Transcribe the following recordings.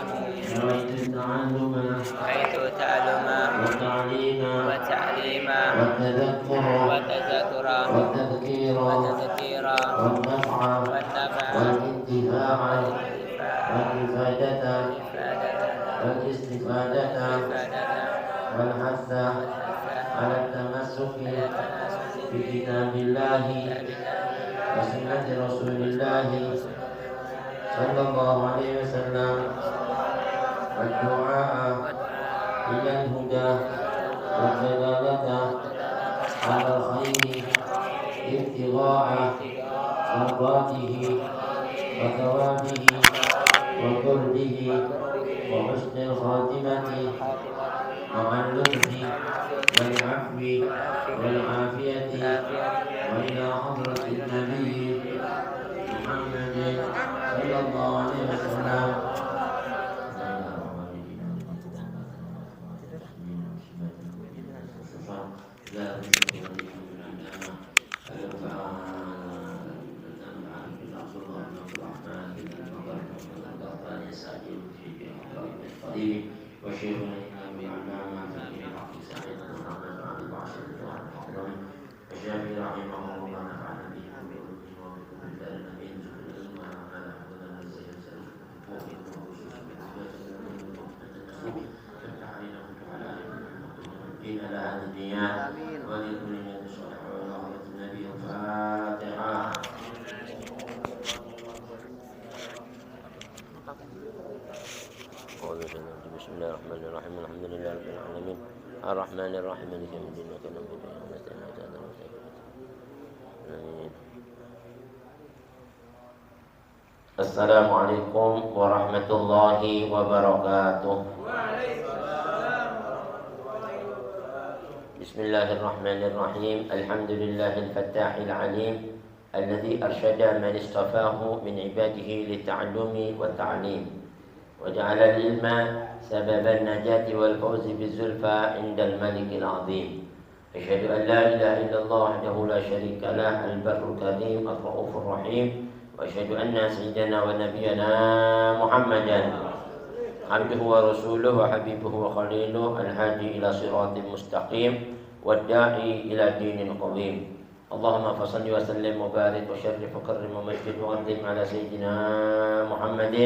نويت التعلم والتعليم والتذكر والتذكير والنفع والانتفاع والإفادة والاستفادة والحث على التمسك بكتاب الله وسنة رسول الله صلى الله عليه وسلم والدعاء إلى الهدى والدلالة على الخير ابتغاء مرضاته وثوابه وقربه وحسن الخاتمة مع اللطف والعفو والعافية وإلى حضرة النبي محمد صلى الله عليه وسلم. وشيخنا الإمام العلامة في الحق سعيد محمد عبد الباسط الحضرمي الشافعي رحمه الله ونفعنا به وبعلومه وبكم الدار الأمين سبحانه وتعالى حفظنا الزين سلف وفي الخصوص الدين على هذه الديان ولكل من صالح ورحمة النبي الفاتحة. بسم الله الرحمن الرحيم الحمد لله رب العالمين الرحمن الرحيم مالك يوم الدين إياك نعبد وإياك نستعين اهدنا الصراط المستقيم. السلام عليكم ورحمة الله وبركاته. بسم الله الرحمن الرحيم الحمد لله الفتاح العليم الذي أرشد من اصطفاه من عباده للتعلم والتعليم وجعل العلم سبب النجاة والفوز بالزلفى عند الملك العظيم. أشهد أن لا إله إلا الله وحده لا شريك له البر الكريم الرؤوف الرحيم وأشهد أن سيدنا ونبينا محمدا عبده ورسوله وحبيبه وخليله الهادي إلى صراط مستقيم والداعي إلى دين قويم. اللهم فصل وسلم وبارك وشرف وكرم ومجد وقدم على سيدنا محمد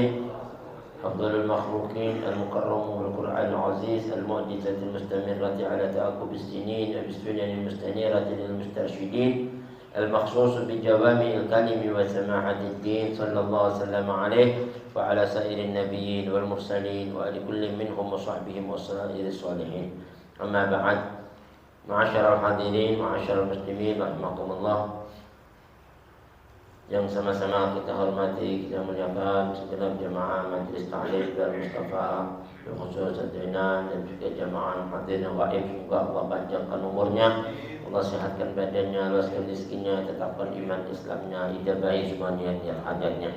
أفضل المخلوقين المكرم بالقرآن العزيز المعجزة المستمرة على تعقب السنين وبالسنن المستنيرة للمسترشدين المخصوص بجوامع الكلم وسماحة الدين صلى الله وسلم عليه وعلى سائر النبيين والمرسلين وعلى كل منهم وصحبهم وسائر الصالحين. أما بعد معاشر الحاضرين معاشر المسلمين رحمكم الله, yang sama-sama kita hormati, kita muliakan segenap jemaah Majelis Ta'lim Darul Mustafa khusus Sadrina dan juga jemaah hadirin yang gaib. Semoga Allah panjangkan umurnya, Allah sehatkan badannya, luaskan rezekinya, tetapkan iman Islamnya, ijabahi semua niat yang adanya.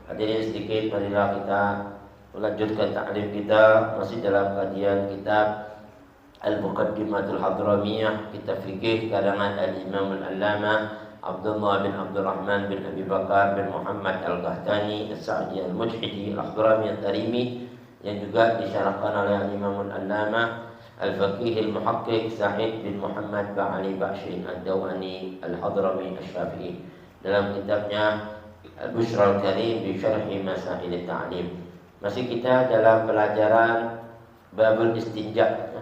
Hadirin sedikit, marilah kita melanjutkan ta'lim kita masih dalam kajian kitab Al-Muqaddimatul Hadramiyah, kitab fikih karangan Al-Imam Al-Allamah Abdullah bin Abdurrahman bin Abi Bakar bin Muhammad Al-Qahtani As-Sa'di Al-Mujhidi Al-Akhdurami Al-Tarimi, yang juga disyarahkan oleh Imam Al-Allamah Al-Faqih Al-Muhaqqiq Sa'id bin Muhammad Ba'ali Ba'shin Ad-Dawani Al-Hadrami Al-Syafi'i dalam kitabnya Al-Bushra Al-Karim bi Syarhi Masail Ta'lim. Masih kita dalam pelajaran Babul Istinja,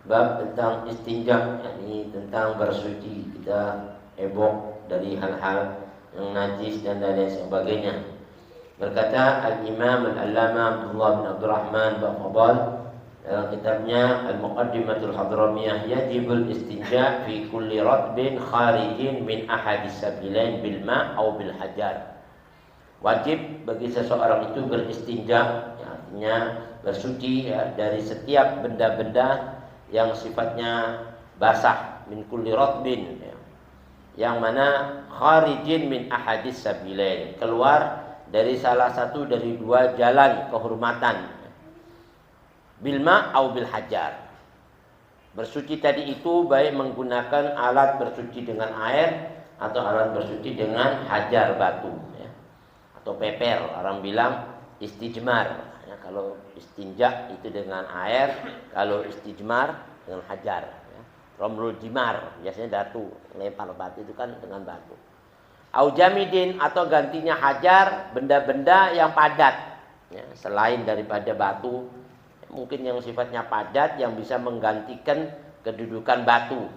bab tentang istinja, yakni tentang bersuci. Kita ebok dari hal-hal yang najis dan lain sebagainya. Berkata Al-Imam Al-Allamah Abdullah bin Abdurrahman Baqabal dalam kitabnya Al-Muqaddimatul Hadramiyah, yajibul istinja fi kulli ratbin kharijin min ahadis sabilain bil ma' au bil hajar. Wajib bagi seseorang itu beristinja, artinya bersuci ya, dari setiap benda-benda yang sifatnya basah, min kulli ratbin ya, yang mana kharijin min ahadis sabilain, keluar dari salah satu dari dua jalan kehormatan, bilma au bil hajar. Bersuci tadi itu baik menggunakan alat bersuci dengan air atau alat bersuci dengan hajar batu ya, atau peper, orang bilang istijmar ya, Kalau istinja itu dengan air, kalau istijmar dengan hajar. Ya. Romlul jimar, biasanya batu, lempar batu itu kan dengan batu. Au jamidin atau gantinya hajar, benda-benda yang padat. Ya, selain daripada batu, mungkin yang sifatnya padat yang bisa menggantikan kedudukan batu.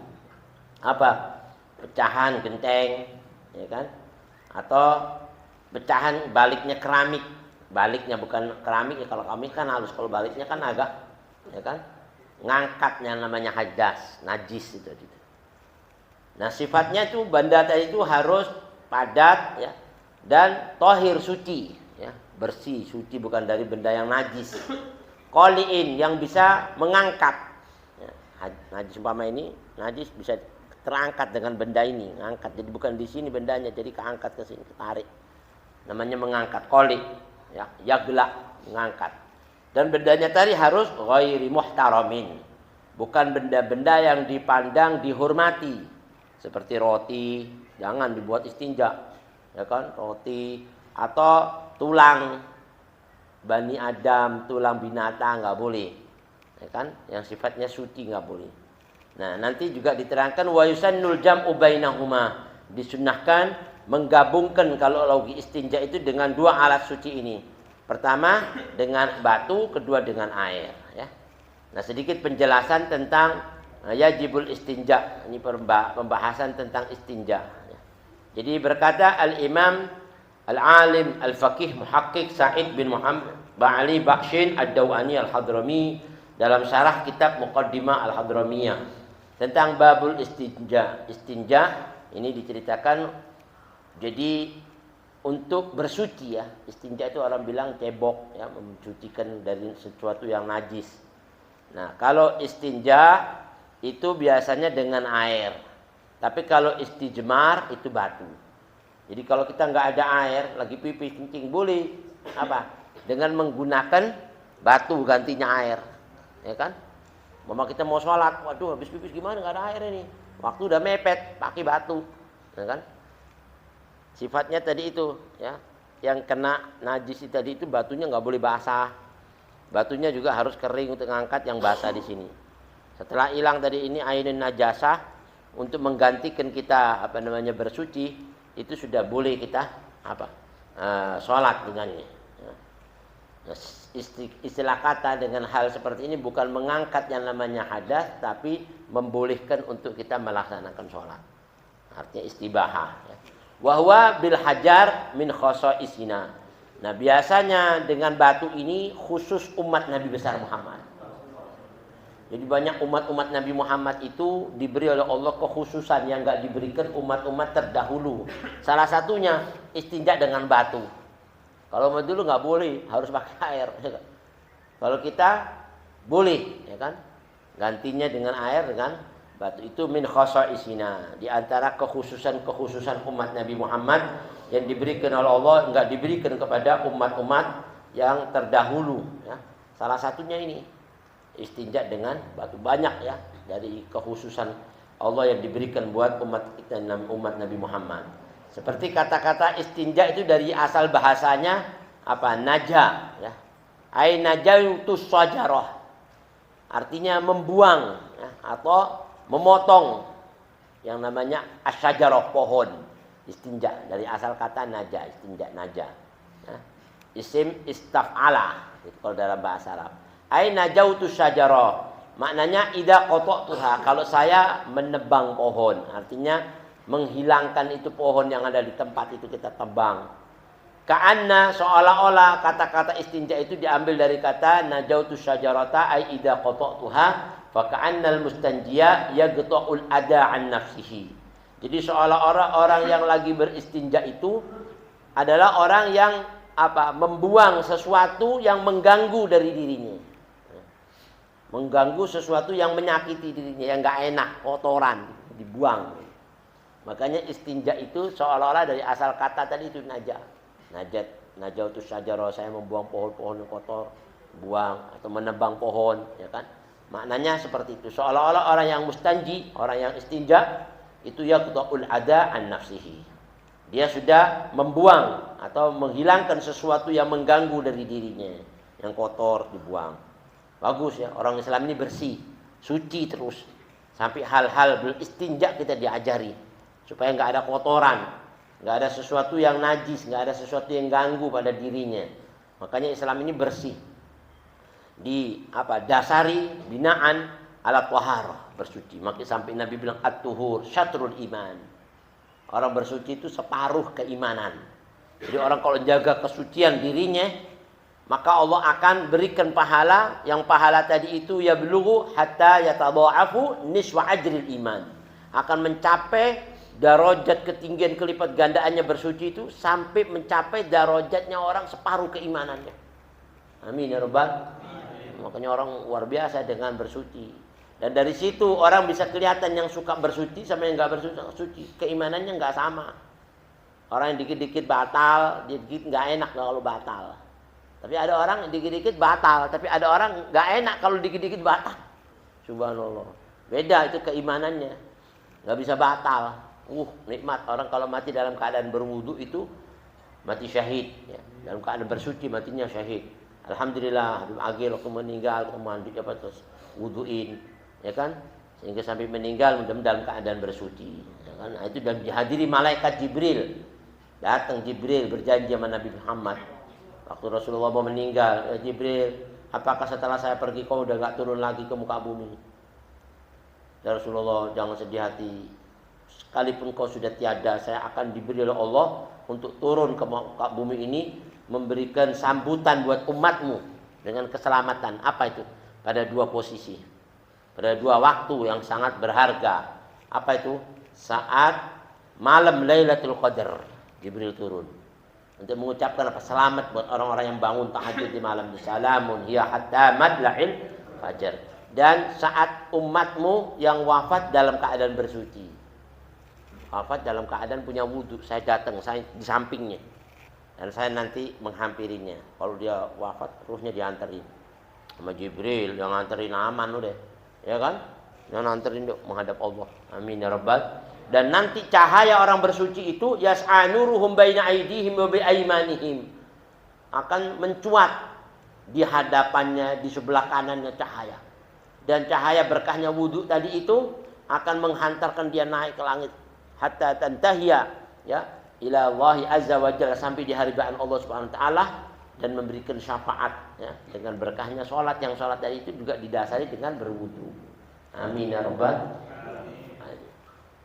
Apa? Pecahan genteng, ya kan? Atau pecahan baliknya keramik. Baliknya bukan keramik ya, kalau keramik kan halus, kalau baliknya kan agak, ya kan? Ngangkatnya namanya hadas, najis itu. Nah, sifatnya itu benda tadi itu harus padat ya dan tohir suci ya, bersih suci, bukan dari benda yang najis. Qoliin yang bisa mengangkat ya, najis umpama ini najis bisa terangkat dengan benda ini, ngangkat, jadi bukan di sini bendanya, jadi keangkat ke sini, ketarik, namanya mengangkat. Qoli ya, yagla, mengangkat. Dan bendanya tadi harus ghairi muhtaramin, bukan benda-benda yang dipandang dihormati, seperti roti, jangan dibuat istinja, ya kan? Roti atau tulang bani Adam, tulang binatang nggak boleh, ya kan? Yang sifatnya suci nggak boleh. Nah, nanti juga diterangkan wa yusannul jam'u bainahuma, disunnahkan menggabungkan kalau lagi istinja itu dengan dua alat suci ini. Pertama dengan batu, kedua dengan air, ya. Nah, sedikit penjelasan tentang yajibul istinja. Ini pembahasan tentang istinja. Jadi berkata Al-Imam Al-Alim Al-Faqih Muhaqqiq Sa'id bin Muhammad Ba'ali Bakshin Ad-Dawani Al-Hadrami dalam syarah kitab Muqaddimah Al-Hadramiyah tentang babul istinja. Istinja ini diceritakan jadi untuk bersuci ya. Istinja itu orang bilang cebok ya, mencucikan dari sesuatu yang najis. Nah, kalau istinja itu biasanya dengan air. Tapi kalau istijmar itu batu. Jadi kalau kita nggak ada air, lagi pipis kencing, boleh apa? Dengan menggunakan batu gantinya air, ya kan? Mama kita mau sholat, waduh habis pipis gimana, nggak ada air ini. Waktu udah mepet, pakai batu, ya kan? Sifatnya tadi itu, ya, yang kena najis tadi itu batunya nggak boleh basah. Batunya juga harus kering untuk mengangkat yang basah di sini. Setelah hilang tadi ini ainun najasah, untuk menggantikan kita bersuci, itu sudah boleh kita sholat dengannya. Nah, istilah kata dengan hal seperti ini bukan mengangkat yang namanya hadas, tapi membolehkan untuk kita melaksanakan sholat. Artinya istibahah. Ya. Wahwa bil hajar min khosoisina. Nah, biasanya dengan batu ini khusus umat Nabi besar Muhammad. Jadi banyak umat-umat Nabi Muhammad itu diberi oleh Allah kekhususan yang enggak diberikan umat-umat terdahulu. Salah satunya istinja dengan batu. Kalau dulu enggak boleh, harus pakai air. Kalau kita boleh, ya kan? Gantinya dengan air dengan batu. Itu min khosoisina. Di antara kekhususan-kekhususan umat Nabi Muhammad yang diberikan oleh Allah enggak diberikan kepada umat-umat yang terdahulu. Ya. Salah satunya ini. Istinja dengan batu, banyak ya dari kekhususan Allah yang diberikan buat umat kita, umat Nabi Muhammad. Seperti kata-kata istinja itu dari asal bahasanya apa? Naja ya. Ai najautus sajarah. Artinya membuang ya, atau memotong yang namanya asyajarah, pohon. Istinja dari asal kata naja, istinja naja. Ya. Isim istaf'ala itu kalau dalam bahasa Arab. Ai najautu syajarah. Maknanya idza qata'tuha, kalau saya menebang pohon, artinya menghilangkan itu pohon yang ada di tempat itu kita tebang. Ka'anna, seolah-olah kata-kata istinja itu diambil dari kata najautu syajarata ai idza qata'tuha fa ka'annal mustanjiya yaqta'ul ada an nafsihi. Jadi seolah-olah orang yang lagi beristinja itu adalah orang yang membuang sesuatu yang mengganggu dari dirinya. Mengganggu sesuatu yang menyakiti dirinya, yang enggak enak, kotoran, dibuang. Makanya istinja itu seolah-olah dari asal kata tadi itu najah. Najautus syajarah, saya membuang pohon-pohon yang kotor, buang atau menebang pohon, ya kan? Maknanya seperti itu. Seolah-olah orang yang mustanji, orang yang istinja itu yaqta'ul ada an nafsihi. Dia sudah membuang atau menghilangkan sesuatu yang mengganggu dari dirinya. yang kotor dibuang. Bagus ya, orang Islam ini bersih, suci terus. Sampai hal-hal beristinja kita diajari supaya nggak ada kotoran, nggak ada sesuatu yang najis, nggak ada sesuatu yang ganggu pada dirinya. Makanya Islam ini bersih. Dasari binaan ala taharah, bersuci. Maka sampai Nabi bilang at-tuhur syatrul iman. Orang bersuci itu separuh keimanan. Jadi orang kalau jaga kesucian dirinya, maka Allah akan berikan pahala. Yang pahala tadi itu ya belughu hatta yatadha'afu niswa ajril iman. Akan mencapai darajat ketinggian kelipat gandaannya bersuci itu sampai mencapai darajatnya orang separuh keimanannya. Amin ya rabbal. Makanya orang luar biasa dengan bersuci. Dan dari situ orang bisa kelihatan yang suka bersuci sama yang nggak bersuci. Keimanannya nggak sama. Orang yang dikit-dikit batal, dikit nggak enak kalau batal. Tapi ada orang yang dikit-dikit batal, tapi ada orang nggak enak kalau dikit-dikit batal. Subhanallah. Beda itu keimanannya. Nggak bisa batal. Nikmat orang kalau mati dalam keadaan berwudu itu mati syahid. Ya. Dalam keadaan bersuci matinya syahid. Alhamdulillah Habib Agil waktu meninggal mandi terus wuduin, ya kan? Sehingga sampai meninggal dalam keadaan bersuci, ya kan? Nah, itu dan dihadiri malaikat Jibril. Datang Jibril berjanji sama Nabi Muhammad. Waktu Rasulullah mau meninggal, ya Jibril, apakah setelah saya pergi kau udah gak turun lagi ke muka bumi? Ya Rasulullah, jangan sedih hati. Sekalipun kau sudah tiada, saya akan diberi oleh Allah untuk turun ke muka bumi ini, memberikan sambutan buat umatmu dengan keselamatan. Apa itu? Pada dua posisi, pada dua waktu yang sangat berharga. Apa itu? Saat malam Lailatul Qadar, Jibril turun untuk mengucapkan apa? Selamat buat orang-orang yang bangun tahajud di malam itu. Salamun hiya hatta madla'il fajar. Dan saat umatmu yang wafat dalam keadaan bersuci, wafat dalam keadaan punya wudu, saya datang, saya di sampingnya. Dan saya nanti menghampirinya. Kalau dia wafat, ruhnya diantarin sama Jibril, yang nganterin aman udah, ya kan? Yang nganterin dok menghadap Allah. Amin ya rabbal. Dan nanti cahaya orang bersuci itu yas'anuruhum baina aydihim wa biaimanihim, akan mencuat di hadapannya, di sebelah kanannya cahaya. Dan cahaya berkahnya wudu tadi itu akan menghantarkan dia naik ke langit hatta tantahiya, ya, ila Allahi azza wa jalla, sampai di hadirat Allah Subhanahu wa taala, dan memberikan syafaat, ya, dengan berkahnya salat. Yang salat tadi itu juga didasari dengan berwudu. Amin ya rabbal.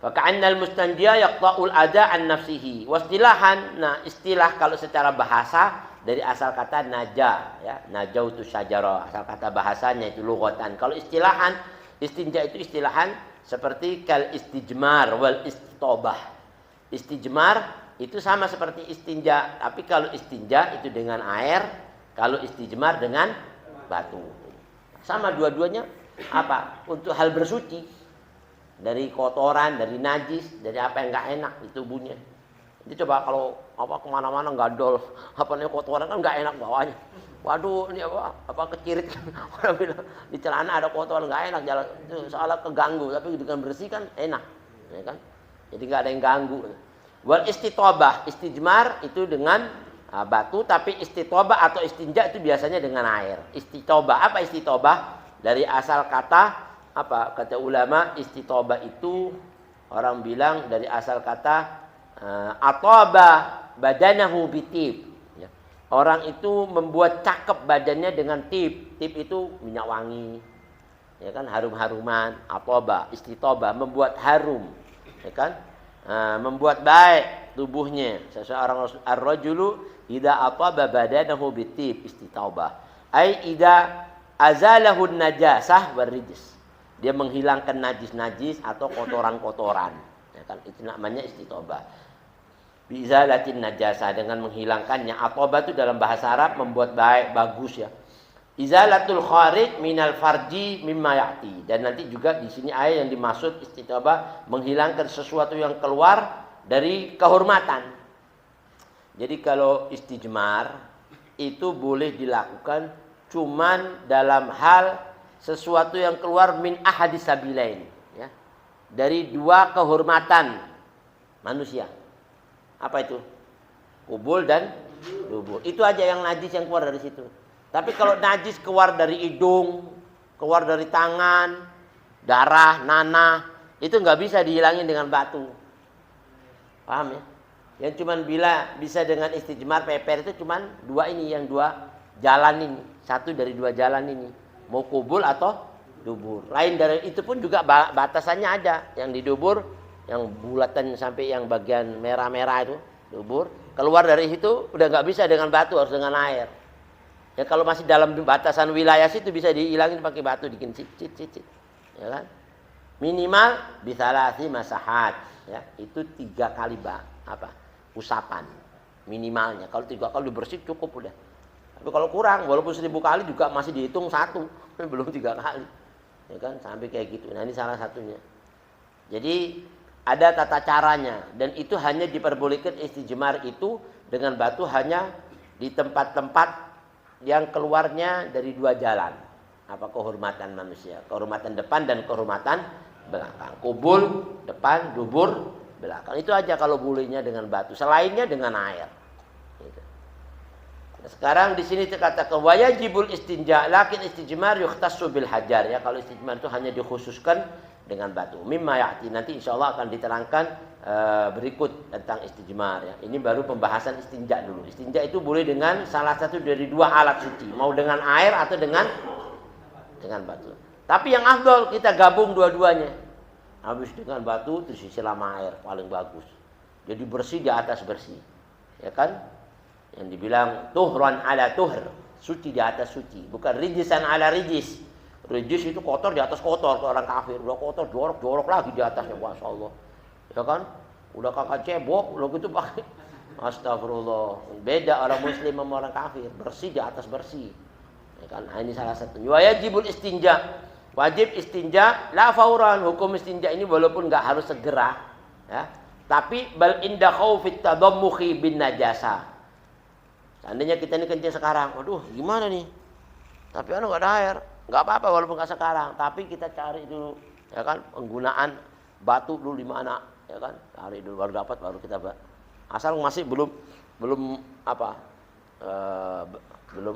Fa ka'annal mustanjiya yaqta'ul ada an nafsihi. Wastilahan, nah istilah kalau secara bahasa dari asal kata naja, ya, najautu syajara, asal kata bahasanya itu lughatan. Kalau istilahan, istinja itu istilahan seperti kal istijmar wal istitobah. Istijmar itu sama seperti istinja, tapi kalau istinja itu dengan air, kalau istijmar dengan batu. Sama dua-duanya apa? Untuk hal bersuci dari kotoran, dari najis, dari apa yang nggak enak di tubuhnya. Jadi coba kalau apa kemana-mana gadol, apa nih kotoran kan nggak enak bawahnya. Waduh, ini apa kecirit, orang bilang di celana ada kotoran nggak enak, jalan itu soalnya keganggu. Tapi dengan bersih kan enak, ya kan? Jadi nggak ada yang ganggu. Wal istitobah, istijmar itu dengan batu, tapi istitobah atau istinja itu biasanya dengan air. Istitobah, apa istitobah? Dari asal kata apa? Kata ulama, istitobah itu orang bilang dari asal kata ataba badanahu bitib. Ya. Orang itu membuat cakep badannya dengan tib. Tib itu minyak wangi, ya kan, harum-haruman. Ataba, istitobah, membuat harum, ya kan, membuat baik tubuhnya. Seseorang ar-rajulu idza ataba badanahu bitib istitobah. Ai idza azalahu najasah warijs. Dia menghilangkan najis-najis atau kotoran-kotoran, ya kan, itu namanya istitobah. Bizalatin najasa, dengan menghilangkannya. Atobah itu dalam bahasa Arab membuat baik, bagus, ya. Izalatul kharij minal farji mimma ya'ti. Dan nanti juga di sini ayat yang dimaksud istitobah menghilangkan sesuatu yang keluar dari kehormatan. Jadi kalau istijmar itu boleh dilakukan cuman dalam hal sesuatu yang keluar min ahadis sabilain, ya, dari dua kehormatan manusia. Apa itu? Kubul dan dubur. Itu aja yang najis yang keluar dari situ. Tapi kalau najis keluar dari hidung, keluar dari tangan, darah, nanah, itu nggak bisa dihilangin dengan batu. Paham ya? Yang cuman bisa dengan istijmar peper itu cuman dua ini, yang dua jalan ini. Satu dari dua jalan ini. Mau kubul atau dubur. Lain dari itu pun juga batasannya ada. Yang di dubur, yang bulatan sampai yang bagian merah-merah itu, dubur. Keluar dari situ udah nggak bisa dengan batu, harus dengan air. Ya kalau masih dalam batasan wilayah situ bisa dihilangin pakai batu, bikin cicit. Ya kan? Minimal bisalasi masahat, ya. Itu 3 kali usapan minimalnya. Kalau 3 kali bersih cukup udah. Tapi kalau kurang, walaupun 1000 kali juga masih dihitung 1, belum 3 kali. Ya kan? Sampai kayak gitu. Nah, ini salah satunya. Jadi ada tata caranya, dan itu hanya diperbolehkan istijmar itu dengan batu hanya di tempat-tempat yang keluarnya dari 2 jalan. Apa kehormatan manusia? Kehormatan depan dan kehormatan belakang. Kubul depan, dubur belakang. Itu aja kalau bolehnya dengan batu. Selainnya dengan air. Gitu. Nah, sekarang di sini dikatakan wajibul istinja, lakin istijmar yukhtassu bil hajar. Ya, kalau istijmar itu hanya dikhususkan dengan batu. Mimma ya'ti, nanti insyaallah akan diterangkan berikut tentang istijmar, ya. Ini baru pembahasan istinja dulu. Istinja itu boleh dengan salah satu dari 2 alat suci, mau dengan air atau dengan batu. Tapi yang afdal kita gabung dua-duanya. Habis dengan batu terus disiram air, paling bagus. Jadi bersih di atas bersih. Ya kan? Yang dibilang tuhran ala tuhr, suci di atas suci, bukan rijisan ala rijis. Rijis itu kotor di atas kotor, ke orang kafir. Udah kotor, jorok lagi di atasnya, Masya Allah. Ya kan? Udah kakak cebok, udah gitu pakai. Astagfirullah. Beda orang muslim sama orang kafir. Bersih di atas bersih. Ya kan? Nah, ini salah satunya. Wajibul istinja. Wajib istinja, la fauran. Hukum istinja ini walaupun nggak harus segera. Ya. Tapi bal inda khawfit tadammuhi bin najasa. Seandainya kita ini kencing sekarang. Waduh, gimana nih? Tapi nggak ada air. Nggak apa-apa walaupun nggak sekarang, tapi kita cari dulu, ya kan, penggunaan batu dulu di mana, ya kan, cari dulu baru dapat, baru kita asal masih belum belum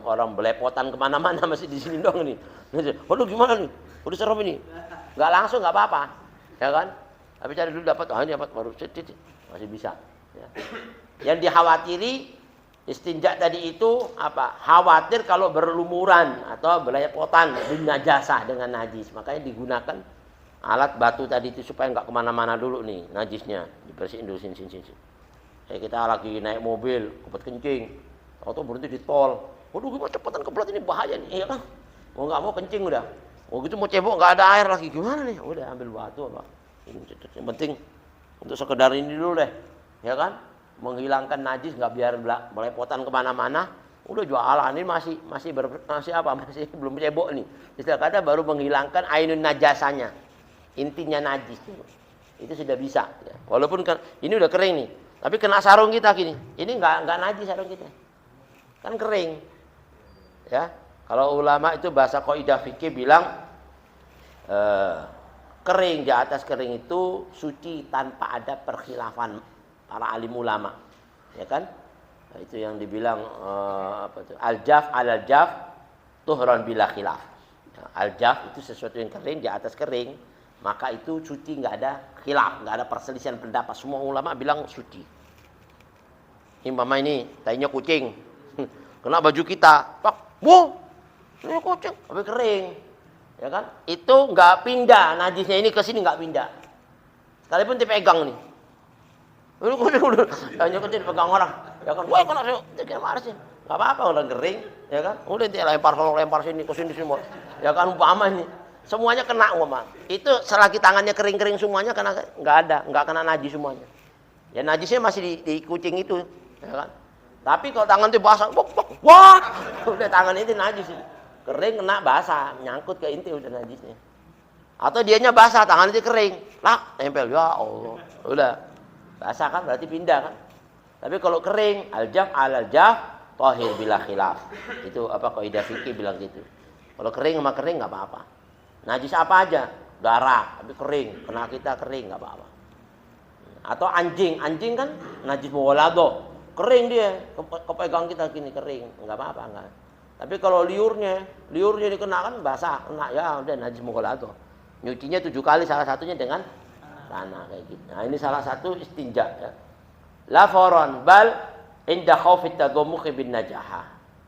orang belepotan kemana-mana, masih di sini dong nih. Waduh gimana nih, udah serem ini, nggak langsung nggak apa-apa, ya kan, tapi cari dulu dapat, ini dapat baru masih bisa. Ya. Yang dikhawatiri istinja tadi itu khawatir kalau berlumuran atau belepotan bin najasah dengan najis. Makanya digunakan alat batu tadi itu supaya nggak kemana-mana dulu nih najisnya. Dibersihin dulu sini. Kayak kita lagi naik mobil, kepet kencing, atau berhenti di tol. Waduh gimana cepetan keplet ini bahaya nih, ya kan? Mau nggak mau kencing udah. Mau gitu mau cebok nggak ada air lagi, gimana nih? Udah ambil batu Yang penting untuk sekedar ini dulu deh, ya kan? Menghilangkan najis, nggak biar belepotan kemana-mana. Udah jualan ini masih belum cebok nih. Istilah kata baru menghilangkan ainun najasanya, intinya najis itu sudah bisa. Ya. Walaupun kan ini udah kering nih, tapi kena sarung kita gini, ini nggak najis sarung kita, kan kering. Ya, kalau ulama itu bahasa kaidah fikih bilang kering, di atas kering itu suci tanpa ada perkhilafan para alim ulama, ya kan? Nah, itu yang dibilang al-jaf al-jaf tuhran bila khilaf. Nah, al-jaf itu sesuatu yang kering, di atas kering, maka itu suci, nggak ada khilaf, nggak ada perselisihan pendapat. Semua ulama bilang suci. Ini mama ini tainya kucing, kena baju kita, ini kucing, tapi kering, ya kan? Itu nggak pindah, najisnya ini ke sini nggak pindah, sekalipun dipegang nih. Udah tanya kecil pegang orang, ya kan? Wah, kena sih, marah sih. Enggak apa-apa orang kering, ya kan? Udah dia lempar sini ke sini semua. Ya kan umpama ini. Semuanya kena umpama. Itu selagi tangannya kering-kering semuanya kena, enggak kena najis semuanya. Ya najisnya masih di kucing itu, ya kan? Tapi kalau tangan itu basah, wah, udah tangan itu najis. Kering kena basah, nyangkut ke inti udah najisnya. Atau dianya basah, tangan itu kering, lah tempel, ya Allah, udah. Basah kan berarti pindah kan. Tapi kalau kering, al-jaf al-jaf tahir bila khilaf. Itu kaidah fikih bilang gitu. Kalau kering sama kering enggak apa-apa. Najis apa aja? Darah, tapi kering, kena kita kering enggak apa-apa. Atau anjing kan najis muwalado. Kering dia, kepegang kita gini kering, enggak apa-apa enggak. Tapi kalau liurnya dikenakan basah, kena ya udah najis mughalladhah. Nyucinya 7 kali, salah satunya dengan tanah kayak gitu. Nah, ini salah satu istinja ya. La faran bal inda khaufit taghammukh bin najahah.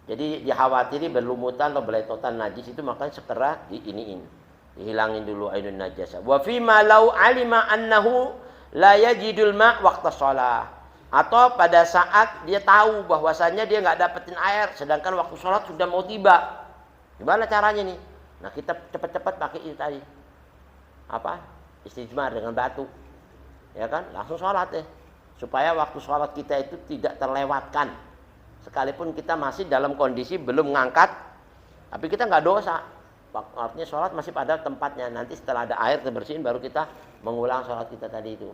Jadi dikhawatiri berlumutan atau beletotan najis itu makanya segera dihilangin dulu ainun najasa. Wa fi ma law alima annahu la yajidul ma waqta shalah. Atau pada saat dia tahu bahwasanya dia nggak dapetin air sedangkan waktu sholat sudah mau tiba. Gimana caranya nih? Nah, kita cepat-cepat pakai itu tadi. Apa? Istijmar dengan batu. Ya kan? Langsung sholat ya. Supaya waktu sholat kita itu tidak terlewatkan. Sekalipun kita masih dalam kondisi belum ngangkat, tapi kita nggak dosa. Artinya sholat masih pada tempatnya. Nanti setelah ada air kita bersihin baru kita mengulang sholat kita tadi itu.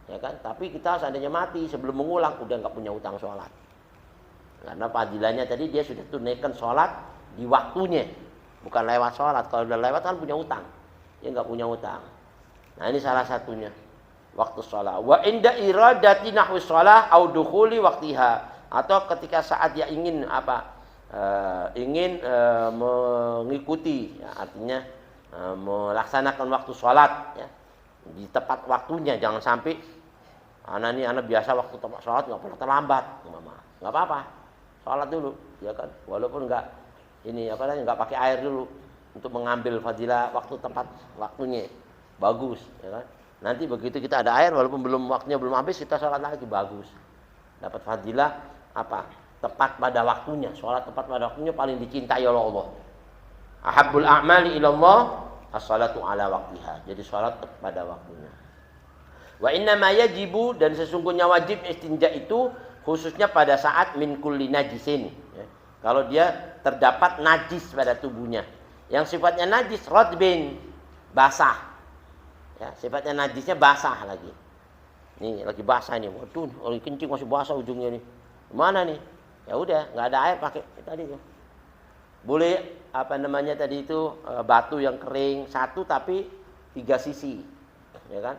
Ya kan? Tapi kita seandainya mati sebelum mengulang udah nggak punya utang sholat. Karena fadilahnya tadi dia sudah tunaikan sholat di waktunya, bukan lewat sholat. Kalau udah lewat kan punya utang, dia nggak punya utang. Nah, ini salah satunya waktu sholat. Wa inda iradati nahwi sholat au dukhuli waktiha, atau ketika saat dia ingin mengikuti, ya, artinya melaksanakan waktu sholat ya, di tepat waktunya. Jangan sampai anak biasa waktu tempat sholat nggak pernah terlambat, nggak apa-apa, sholat dulu, ya kan, walaupun nggak pakai air dulu untuk mengambil fadilah waktu tempat waktunya, bagus, ya kan. Nanti begitu kita ada air, walaupun waktunya belum habis, kita sholat lagi, bagus, dapat fadilah tepat pada waktunya. Sholat tepat pada waktunya paling dicintai oleh Allah. Ahabbul a'mali ilallah as-salatu ala waqtiha. Jadi sholat tepat pada waktunya. Wa inna ma yajibu, dan sesungguhnya wajib istinja itu khususnya pada saat min kulli najisin. Ya. Kalau dia terdapat najis pada tubuhnya, yang sifatnya najis radbin, basah. Ya, sifatnya najisnya basah lagi. Nih lagi basah nih. Waduh, lagi kencing masih basah ujungnya nih. Gimana nih? Ya udah, nggak ada air pakai tadi tuh. Boleh tadi itu batu yang kering satu tapi 3 sisi, ya kan?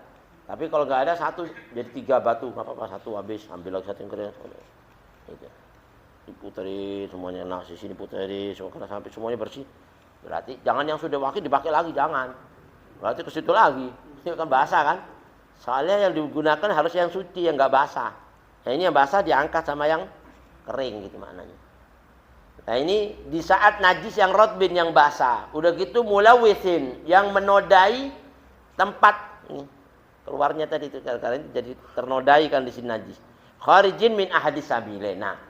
Tapi kalau nggak ada satu jadi 3 batu, nggak apa-apa, satu habis, ambil lagi satu yang kering. Gitu. Diputerin semuanya, nah sisi diputerin, karena sampai semuanya bersih. Berarti jangan yang sudah wakil dipakai lagi, jangan. Berarti ke situ lagi, ini kan basah kan? Soalnya yang digunakan harus yang suci, yang nggak basah. Nah, ini yang basah diangkat sama yang kering gitu maknanya. Nah, ini di saat najis yang rotbin, yang basah. Udah gitu mulawithin, yang menodai tempat ini. Keluarnya tadi itu karena jadi ternodai kan di sini najis. Kharijin min ahadis sabile. Nah,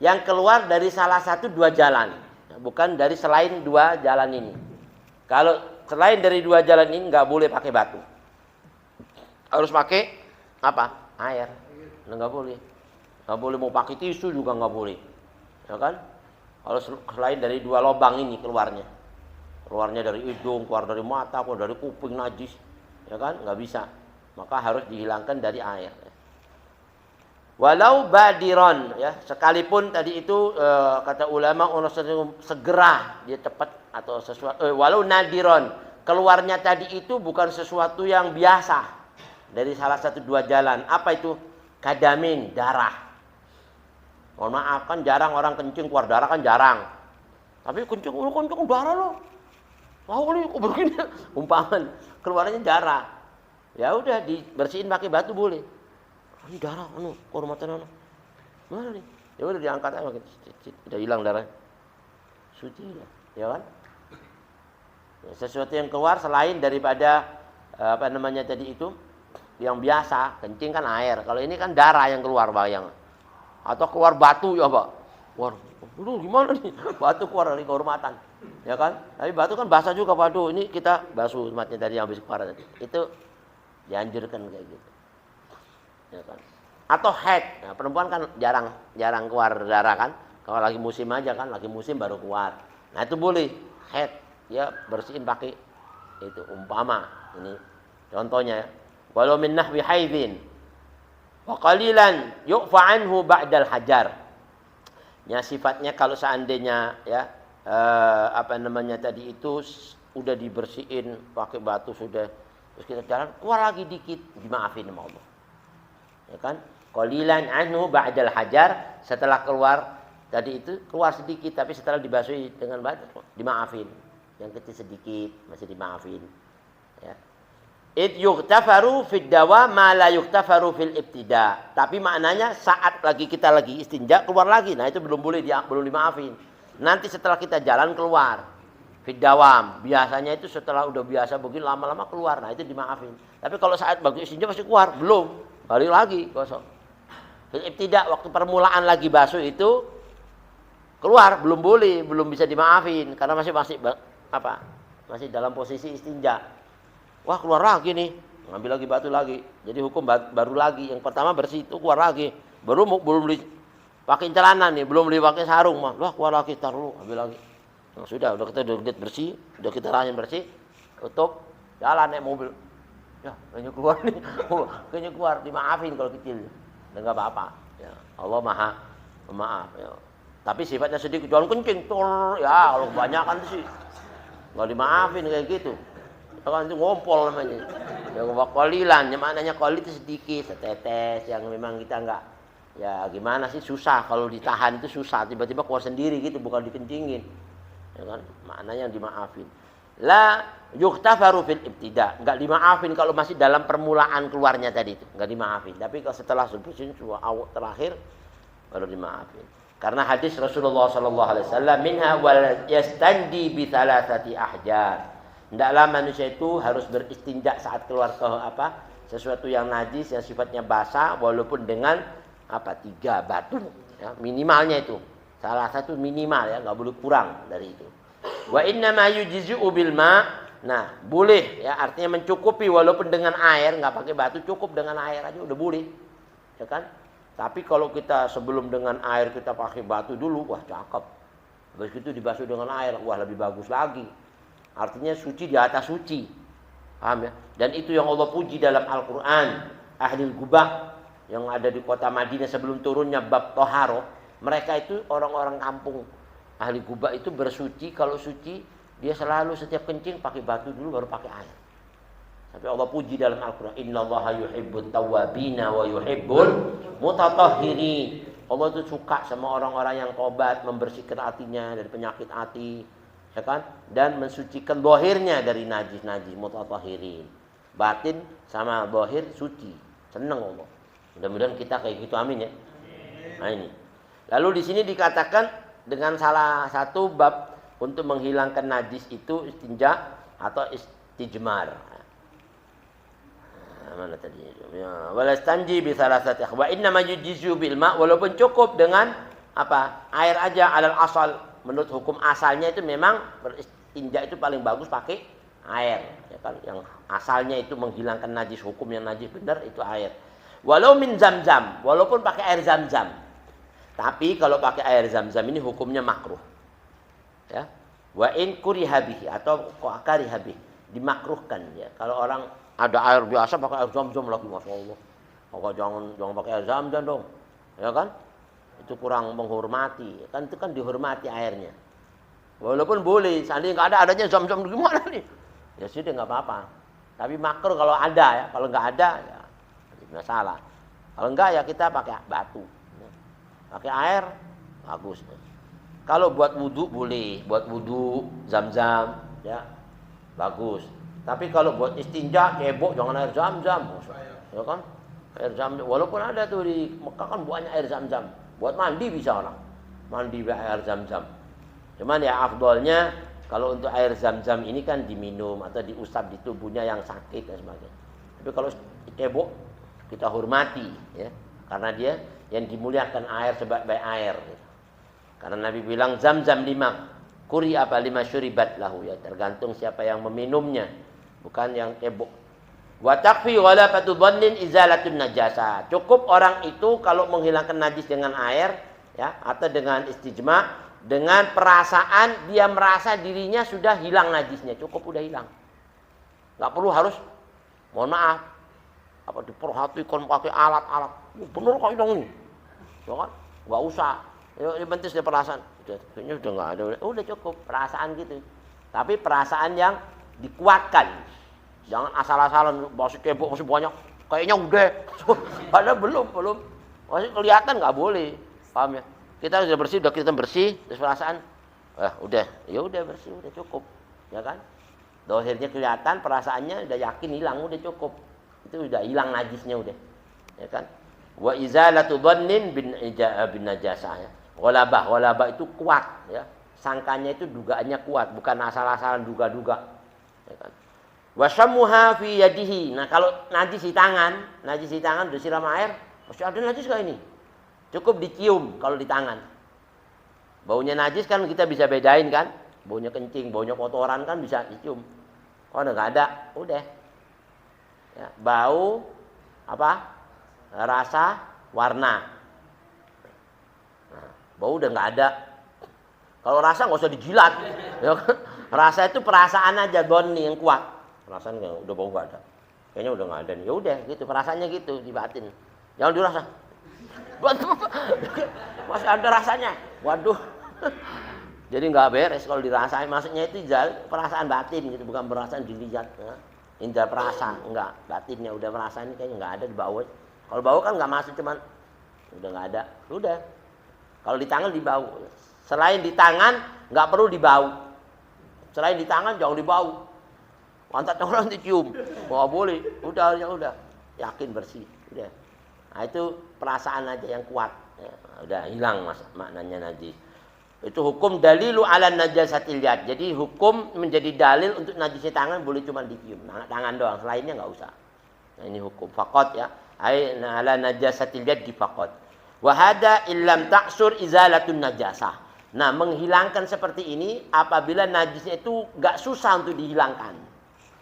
yang keluar dari salah satu 2 jalan, bukan dari selain 2 jalan ini. Kalau selain dari 2 jalan ini nggak boleh pakai batu, harus pakai apa? Air. Nggak boleh. Nggak boleh mau pakai tisu juga nggak boleh, ya kan? Kalau selain dari 2 lubang ini keluarnya dari hidung, keluar dari mata, keluar dari kuping najis, ya kan? Nggak bisa. Maka harus dihilangkan dari air. Walau badiron, ya, sekalipun tadi itu kata ulama ono segera, dia cepat atau sesuatu. Walau nadiron, keluarnya tadi itu bukan sesuatu yang biasa dari salah satu 2 jalan. Apa itu? Kadamin, darah. Mohon maaf, kan jarang orang kencing keluar darah, kan jarang. Tapi kencing darah loh. Lalu kok begini? Umpaman keluarnya darah. Ya udah dibersihin pakai batu boleh. Ini darah, kehormatan mana nih? Ya udah diangkat aja, udah hilang darah. Suci lah, ya kan? Ya, sesuatu yang keluar selain daripada tadi itu yang biasa, kencing kan air. Kalau ini kan darah yang keluar, bayang. Atau keluar batu ya, Pak. Waduh, gimana nih? Batu keluar dari kehormatan. Ya kan? Tapi batu kan basah juga, waduh. Ini kita basuh umatnya tadi yang habis keluar tadi. Itu dianjurkan kayak gitu. Ya kan? Atau haid. Nah, perempuan kan jarang keluar darah kan? Kalau lagi musim aja kan, lagi musim baru keluar. Nah, itu boleh. Haid, ya bersihin pakai itu umpama. Ini contohnya ya. Walau min nahwi haidin wa qalilan yu'fa anhu ba'dal hajar. Ya, sifatnya kalau seandainya ya tadi itu udah dibersihin pakai batu sudah, terus kita jalan keluar lagi dikit, dimaafin sama Allah. Ya kan? Qalilan anhu ba'dal hajar, setelah keluar tadi itu keluar sedikit, tapi setelah dibasuhi dengan batu dimaafin. Yang kecil sedikit masih dimaafin. Ya. It yuktafaru fid dawa ma la yuktafaru fil ibtida. Tapi maknanya saat kita lagi istinja keluar lagi. Nah itu belum dimaafin. Nanti setelah kita jalan keluar. Fid dawam. Biasanya itu setelah udah biasa begini lama-lama keluar. Nah itu dimaafin. Tapi kalau saat bagi istinja masih keluar, belum. Balik lagi gosok. Fil ibtida waktu permulaan lagi basuh itu keluar, belum boleh, belum bisa dimaafin karena masih masih dalam posisi istinja. Wah keluar lagi nih, ngambil lagi batu lagi. Jadi hukum baru lagi. Yang pertama bersih itu keluar lagi. Belum beli pakai celana nih, belum beli pakai sarung mah. Wah keluar lagi, taruh ambil lagi. Nah, sudah kita udah bersih, udah kita rayain bersih, tutup, jalan naik mobil. Ya kayaknya keluar nih, kayaknya keluar, dimaafin kalau kecil. Enggak apa-apa. Ya, Allah Maha Pemaaf. Ya. Tapi sifatnya sedikit, jangan kencing, ya kalau kebanyakan sih nggak dimaafin kayak gitu. Kan itu ngompol namanya. Yang qalilan, maknanya qalil itu sedikit, setetes yang memang kita enggak ya gimana sih susah kalau ditahan itu susah, tiba-tiba keluar sendiri gitu bukan dikencingin. Ya kan? Maknanya dimaafin. La yuktafaru fil ibtida, enggak dimaafin kalau masih dalam permulaan keluarnya tadi itu, enggak dimaafin. Tapi kalau setelah sebutin terakhir baru dimaafin. Karena hadis Rasulullah sallallahu alaihi wasallam minha wal yastandi bi thalathati ahjar. Hendaklah manusia itu harus beristinja saat keluar ke sesuatu yang najis yang sifatnya basah walaupun dengan 3 batu ya, minimalnya itu. Salah satu minimal ya, enggak boleh kurang dari itu. Wa inna ma yujzi'u bil ma. Nah, boleh ya artinya mencukupi walaupun dengan air, enggak pakai batu, cukup dengan air aja udah boleh. Ya kan? Tapi kalau kita sebelum dengan air kita pakai batu dulu, wah cakep. Habis itu dibasuh dengan air, wah lebih bagus lagi. Artinya suci di atas suci. Paham ya? Dan itu yang Allah puji dalam Al-Quran. Ahlul Gubah yang ada di kota Madinah sebelum turunnya bab Toharo. Mereka itu orang-orang kampung. Ahli Gubah itu bersuci, kalau suci dia selalu setiap kencing pakai batu dulu baru pakai air. Tapi Allah puji dalam Al-Quran. Innallaha yuhibbut tawwabina wa yuhibbul mutatahhirin. Allah itu suka sama orang-orang yang tobat, membersihkan hatinya dari penyakit hati. Ya kan? Dan mensucikan zahirnya dari najis-najis, mutatahhirin. Batin sama zahir suci. Senang Allah. Mudah-mudahan kita kayak gitu, amin ya. Nah ini. Lalu di sini dikatakan dengan salah satu bab untuk menghilangkan najis itu istinja atau istijmar. Nah, mana tadi? Ya, walastanji bi salasati wa inna ma yujzi'u bil ma, walaupun cukup dengan air aja alal asal. Menurut hukum asalnya itu memang beristinja itu paling bagus pakai air, ya kan? Yang asalnya itu menghilangkan najis, hukum yang najis benar itu air. Walau min zam-zam, walaupun pakai air zam-zam. Tapi kalau pakai air zam-zam ini hukumnya makruh. Ya. Wa in kuriha bihi atau kariha bihi, dimakruhkan ya. Kalau orang ada air biasa pakai air zam-zam lagi, masyaallah. Maka jangan pakai air zam-zam dong. Ya kan? Itu kurang menghormati. Kan itu kan dihormati airnya. Walaupun boleh, seandainya enggak ada, adanya zam-zam gimana nih? Ya sudah enggak apa-apa. Tapi makruh kalau ada ya, kalau enggak ada ya enggak salah. Kalau enggak ya kita pakai batu. Pakai air bagus. Kalau buat wudu boleh, buat wudu zam-zam ya. Bagus. Tapi kalau buat istinja cebok jangan air zam-zam. Ya kan? Air zam-zam walaupun ada tuh di Mekah kan banyak air zam-zam. Buat mandi bisa orang. Mandi pakai air zam-zam. Cuman ya afdolnya kalau untuk air zam-zam ini kan diminum atau diusap di tubuhnya yang sakit dan sebagainya. Tapi kalau cebok kita hormati ya. Karena dia yang dimuliakan air sebaik-baik air. Karena Nabi bilang zam-zam lima kuri apa lima syuribat lahu ya. Tergantung siapa yang meminumnya. Bukan yang cebok. Wa takfi ghalabatu dhannin izalatun najasa. Cukup orang itu kalau menghilangkan najis dengan air ya atau dengan istijma dengan perasaan dia merasa dirinya sudah hilang najisnya, cukup udah hilang. Enggak perlu harus mohon maaf diperhatikan pakai alat-alat. Bener kok hilang nih. Ya kan? Enggak usah. Yang penting dia perasaan. Kayaknya udah enggak ada. Udah cukup perasaan gitu. Tapi perasaan yang dikuatkan. Jangan asal-asalan masih cebok masih banyak. Kayaknya udah. Padahal belum. Masih kelihatan enggak boleh. Paham ya? Kita sudah bersih, terus perasaan, udah, ya udah bersih, udah cukup, ya kan? Dohirnya kelihatan, perasaannya udah yakin hilang, udah cukup. Itu udah hilang najisnya udah, ya kan? Wa izalatu dhannin bin najasah ya. Ghalabah itu kuat ya. Sangkanya itu dugaannya kuat, bukan asal-asalan duga-duga. Ya kan? Wa syammuha fi yadihi. Nah, kalau najis di tangan udah siram air, masih ada najis enggak ini? Cukup dicium kalau di tangan. Baunya najis kan kita bisa bedain kan? Baunya kencing, baunya kotoran kan bisa dicium. Oh, udah enggak ada, udah. Ya, bau apa? Rasa, warna. Nah, bau udah enggak ada. Kalau rasa nggak usah dijilat. Ya kan? Rasa itu perasaan aja, doni yang kuat. Perasaan udah bau nggak ada. Kayaknya udah nggak ada nih. Ya udah gitu, perasaannya gitu di batin. Jangan dirasa. Waduh, masih ada rasanya. Waduh. Jadi nggak beres kalau dirasain. Maksudnya itu perasaan batin gitu, bukan perasaan dilihat. Ya. Indra perasa, enggak. Batinnya udah merasa ini kayaknya nggak ada di bau. Kalau bau kan nggak masuk, cuman udah nggak ada. Udah. Kalau di tangan dibau. Selain di tangan nggak perlu dibau. Selain di tangan jangan dibau. Pantat orang dicium. Wah boleh. Udah ya udah. Yakin bersih. Udah. Nah itu perasaan aja yang kuat. Ya, udah hilang maknanya najis. Itu hukum dalilu ala najasatil yad. Jadi hukum menjadi dalil untuk najisnya tangan boleh cuma dicium. Nah, tangan doang. Selainnya nggak usah. Nah ini hukum faqat ya. Ala najasatil yad di faqat. Wa hada illam ta'sur izalatun najasah. Nah, menghilangkan seperti ini apabila najisnya itu gak susah untuk dihilangkan.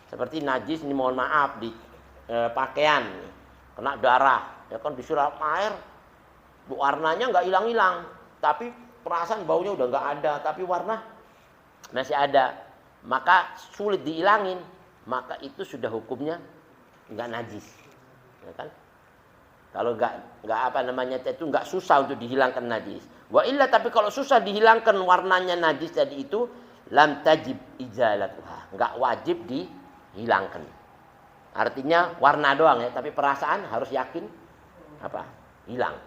Seperti najis ini mohon maaf di pakaian, kena darah, ya kan disiram air, warnanya gak hilang-hilang, tapi perasaan baunya udah gak ada, tapi warna masih ada, maka sulit dihilangin, maka itu sudah hukumnya gak najis, ya kan? Kalau nggak apa namanya itu nggak susah untuk dihilangkan najis. Wa illa tapi kalau susah dihilangkan warnanya najis tadi itu lam tajib izalatuha. Nggak wajib dihilangkan. Artinya warna doang ya, tapi perasaan harus yakin apa? Hilang.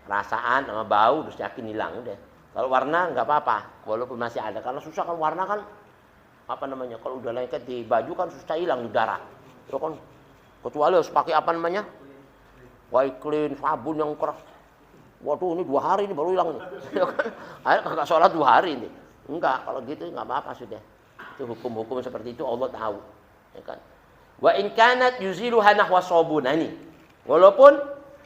Perasaan sama bau harus yakin hilang udah. Kalau warna nggak apa-apa, walaupun masih ada. Karena susah kan warna kan apa namanya? Kalau udah lengket di baju kan susah hilang di darah. Ya kan kecuali harus pakai apa namanya? White clean, sabun yang keras. Waduh ini 2 hari ini baru hilang nih. Akhirnya kagak sholat 2 hari ini. Enggak, kalau gitu enggak apa-apa sudah. Itu hukum-hukum seperti itu Allah tahu. Ya kan? Wa in kanat yuziluha nahwa sabun. Nah ini. Walaupun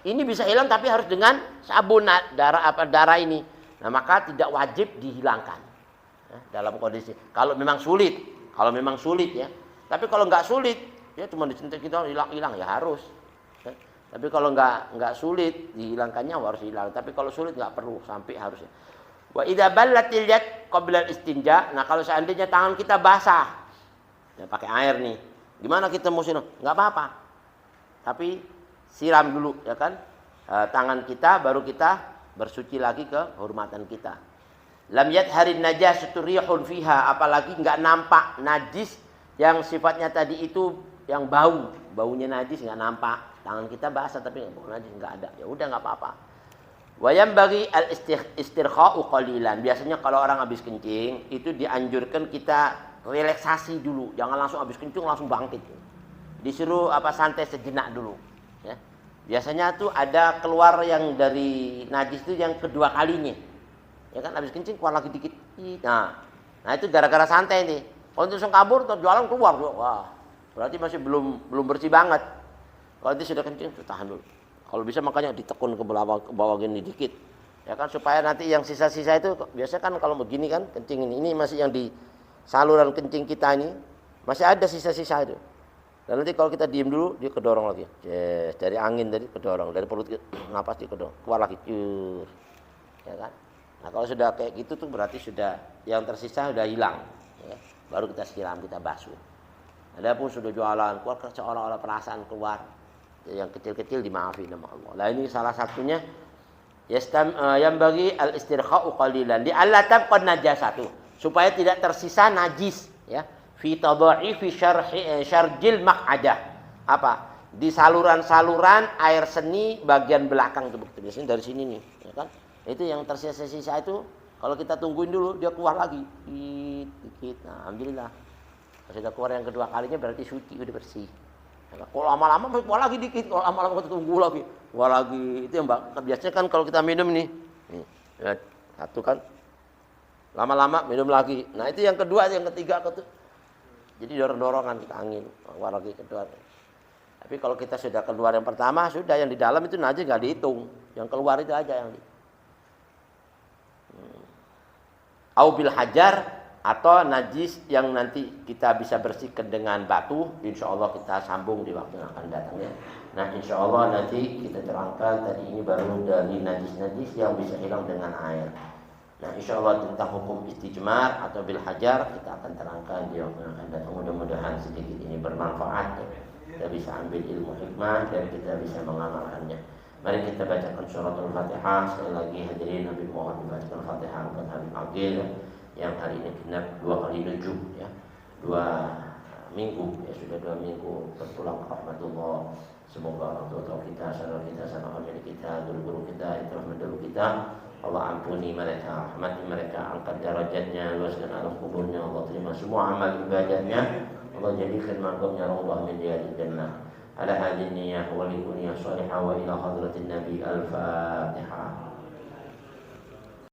ini bisa hilang tapi harus dengan sabun darah ini. Nah maka tidak wajib dihilangkan. Nah, dalam kondisi kalau memang sulit ya. Tapi kalau enggak sulit, ya cuma disentuh kita hilang ya harus. Tapi kalau nggak sulit dihilangkannya harus hilang. Tapi kalau sulit nggak perlu sampai harusnya. Wa idza ballatil yad qabla istinja. Nah kalau seandainya tangan kita basah, ya pakai air nih. Gimana kita mau siram? Nggak apa-apa. Tapi siram dulu ya kan. Tangan kita baru kita bersuci lagi ke kehormatan kita. Lam yadharin najasatu rihun fiha. Apalagi nggak nampak najis yang sifatnya tadi itu yang baunya najis nggak nampak. Tangan kita basah tapi bau najis nggak ada. Ya udah nggak apa-apa. Wayam bagi al istirkha'u qalilan. Biasanya kalau orang habis kencing itu dianjurkan kita relaksasi dulu. Jangan langsung habis kencing langsung bangkit. Disuruh santai sejenak dulu. Ya. Biasanya tuh ada keluar yang dari najis itu yang kedua kalinya. Ya kan habis kencing keluar lagi dikit. Nah itu gara-gara santai nih. Kalau langsung kabur atau jualan keluar. Wah, berarti masih belum bersih banget. Kalau dia sudah kencing, tahan dulu. Kalau bisa makanya ditekun ke bawah gini dikit. Ya kan supaya nanti yang sisa-sisa itu biasanya kan kalau begini kan kencing ini masih yang di saluran kencing kita ini masih ada sisa-sisa itu. Dan nanti kalau kita diem dulu dia kedorong lagi. Yes, dari angin tadi kedorong, dari perut napas dia kedorong, keluar lagi. Ya kan? Nah, kalau sudah kayak gitu tuh berarti sudah yang tersisa sudah hilang, ya. Baru kita siram, kita basuh. Adapun sudah jualan, keluar seolah-olah perasaan keluar. Yang kecil-kecil dimaafin sama Allah. Nah ini salah satunya yang bagi al istirkha'u qalilan li alla tabqa najasatu supaya tidak tersisa najis ya fi tadha'ifi syarjil maq'adah di saluran-saluran air seni bagian belakang tuh biasanya dari sini nih ya kan Itu yang tersisa itu kalau kita tungguin dulu dia keluar lagi dikit. Nah, alhamdulillah. Kalau sudah keluar yang kedua kalinya berarti suci, udah bersih. Nah, kalau lama-lama keluar lagi dikit, kalau lama-lama kita tunggu lagi, keluar lagi. Itu yang biasanya kan kalau kita minum nih lihat, satu kan, lama-lama minum lagi. Nah itu yang kedua, yang ketiga itu. Jadi dorong-dorongan kita angin, keluar lagi kedua. Tapi kalau kita sudah keluar yang pertama, sudah yang di dalam itu najis nggak dihitung, yang keluar itu aja yang au bil hajar, atau najis yang nanti kita bisa bersihkan dengan batu. Insya Allah kita sambung di waktu yang akan datang ya. Nah insya Allah nanti kita terangkan, tadi ini baru dari najis-najis yang bisa hilang dengan air. Nah insya Allah tentang hukum istijmar atau bil hajar kita akan terangkan di waktu yang akan datang. Mudah-mudahan sedikit ini bermanfaat ya. Kita bisa ambil ilmu hikmah dan kita bisa mengamalkannya. Mari kita bacakan suratul Fatihah. Sekali lagi hadirin Nabi mohon dibacakan Fatihah buat Habib Agil yang hari ini genap 2 kali nujum ya. 2 minggu ya, sudah 2 minggu berpulang ke rahmatullah. Semoga orang tua kita, saudara kita, sanak famili kita, guru-guru kita, intermediari kita, Allah ampuni mereka, rahmati mereka, angkat derajatnya, luaskan alam kuburnya, Allah terima semua amal ibadahnya, Allah jadikan makamnya raudhah min riyadil jannah. Ala hadhihi niyyah wal niyyah salihah wa ila hadratin nabi al-Fatihah.